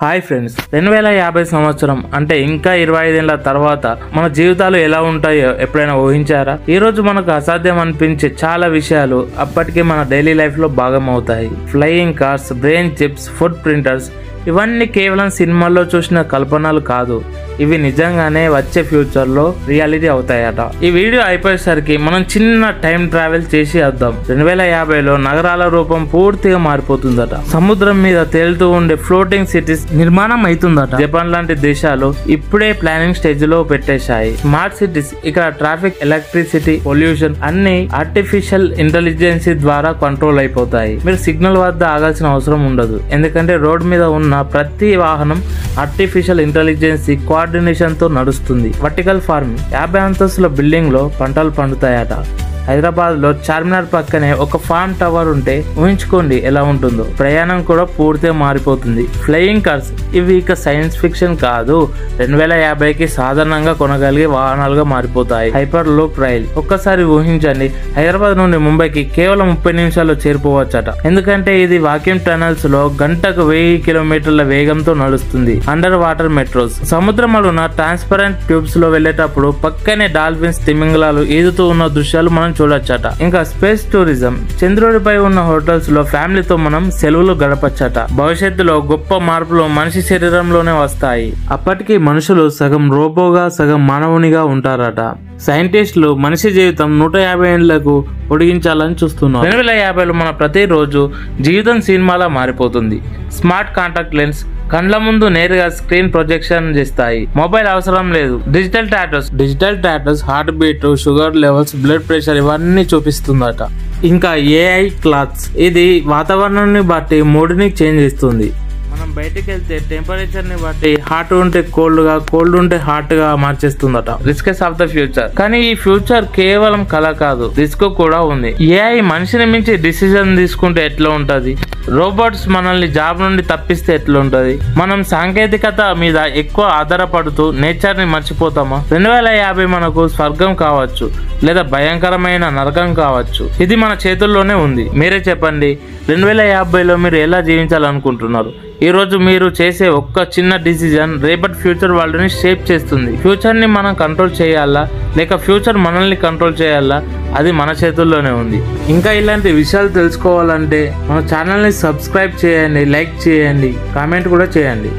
Hi friends, 2050 సంవత్సరం అంటే ఇంకా 25 ఏళ్ల తర్వాత మన జీవితాలు ఎలా ఉంటాయో ఎప్పుడైనా ఊహించారా? ఈ రోజు మనకు అసాధ్యం అనిపించే చాలా విషయాలు అప్పటికే మన డైలీ లైఫ్ లో భాగం అవుతాయి. Flying cars, brain chips, food printers, ఇవన్నీ కేవలం సినిమాల్లో చూసిన కల్పనలు కాదు, ఇవి నిజంగానే వచ్చే ఫ్యూచర్ లో రియాలిటీ అవుతాయట. ఈ వీడియో అయిపోయేసరికి మనం చిన్న టైం ట్రావెల్ చేసి వద్దాం. 2050లో నగరాల రూపం పూర్తిగా మారిపోతుందట. సముద్రం మీద తేలుతూ ఉండే ఫ్లోటింగ్ సిటీస్ నిర్మాణం అవుతుందట. జపాన్ లాంటి దేశాలు ఇప్పుడే ప్లానింగ్ స్టేజ్ లో పెట్టేశాయి. స్మార్ట్ సిటీస్, ఇక్కడ ట్రాఫిక్, ఎలక్ట్రిసిటీ, పొల్యూషన్ అన్ని ఆర్టిఫిషియల్ ఇంటెలిజెన్స్ ద్వారా కంట్రోల్ అయిపోతాయి. మీరు సిగ్నల్ వద్ద ఆగాల్సిన అవసరం ఉండదు, ఎందుకంటే రోడ్ మీద ఉన్న ప్రతి వాహనం ఆర్టిఫిషియల్ ఇంటెలిజెన్స్ కోఆర్డినేషన్ తో నడుస్తుంది. వర్టికల్ ఫార్మింగ్, 50 అంతస్తుల బిల్డింగ్ లో పంటలు పండుతాయట. హైదరాబాద్ లో చార్మినార్ పక్కనే ఒక ఫార్మ్ టవర్ ఉంటే ఊహించుకోండి ఎలా ఉంటుందో. ప్రయాణం కూడా పూర్తిగా మారిపోతుంది. ఫ్లయింగ్ కార్స్, ఇవి ఇక సైన్స్ ఫిక్షన్ కాదు, 2050కి సాధారణంగా కొనగలిగే వాహనాలుగా మారిపోతాయి. హైపర్ లూప్ రైల్, ఒక్కసారి ఊహించండి, హైదరాబాద్ నుండి ముంబైకి కేవలం 30 నిమిషాల్లో చేరిపోవచ్చట. ఎందుకంటే ఇది వాక్యూమ్ టనల్స్ లో గంటకు 1000 కిలోమీటర్ల వేగంతో నడుస్తుంది. అండర్ వాటర్ మెట్రోస్, సముద్రంలో ట్రాన్స్పరెంట్ ట్యూబ్స్ లో వెళ్లేటప్పుడు పక్కనే డాల్ఫిన్స్, తిమింగలాలు ఈదుతూ ఉన్న దృశ్యాలు మనం చూడొచ్చట. ఇంకా స్పేస్ టూరిజం, చంద్రుడిపై ఉన్న హోటల్స్ లో ఫ్యామిలీతో మనం సెలవులు గడపచ్చట. భవిష్యత్తులో గొప్ప మార్పులు మనిషి శరీరంలోనే వస్తాయి. అప్పటికి మనుషులు సగం రోబోగా, సగం మానవునిగా ఉంటారట. సైంటిస్టులు మనిషి జీవితం 150 ఏళ్లకు పొడిగించాలని చూస్తున్నారు. 2050లో మన ప్రతిరోజు జీవితం సినిమాలా మారిపోతుంది. స్మార్ట్ కాంటాక్ట్ లెన్స్ కండ్ల ముందు నేరుగా స్క్రీన్ ప్రొజెక్షన్ చేస్తాయి. మొబైల్ అవసరం లేదు. Digital tattoos heart beat, sugar levels, blood pressure ఇవన్నీ చూపిస్తుందట. ఇంకా ఏఐ క్లాత్స్, ఇది వాతావరణాన్ని బట్టి మూడ్ని చేంజ్ చేస్తుంది. మనం బయటికి వెళ్తే టెంపరేచర్ ని బట్టి హాట్ ఉంటే కోల్డ్ గా, కోల్డ్ ఉంటే హాట్ గా మార్చేస్తుందట. రిస్క్స్ ఆఫ్ ద ఫ్యూచర్, కానీ ఈ ఫ్యూచర్ కేవలం కళ కాదు, రిస్క్ కూడా ఉంది. ఏఐ మనిషిని మించి డిసిజన్ తీసుకుంటే ఎట్లా ఉంటది? రోబోట్స్ మనల్ని జాబ్ నుండి తప్పిస్తే ఎట్లా ఉంటది? మనం సాంకేతికత మీద ఎక్కువ ఆధారపడుతూ నేచర్ ని మర్చిపోతామా? 2050 మనకు స్వర్గం కావచ్చు, లేదా భయంకరమైన నరకం కావచ్చు. ఇది మన చేతుల్లోనే ఉంది. మీరే చెప్పండి, 2050లో మీరు ఎలా జీవించాలనుకుంటున్నారు? ఈ రోజు మీరు చేసే ఒక్క చిన్న డిసిజన్ రేపటి ఫ్యూచర్ వరల్డ్ ని షేప్ చేస్తుంది. ఫ్యూచర్ ని మనం కంట్రోల్ చేయాలా, లేక ఫ్యూచర్ మనల్ని కంట్రోల్ చేయాలా? అది మన చేతుల్లోనే ఉంది. ఇంకా ఇలాంటి విషయాలు తెలుసుకోవాలంటే మన ఛానల్ ని సబ్స్క్రైబ్ చేయండి, లైక్ చేయండి, కామెంట్ కూడా చేయండి.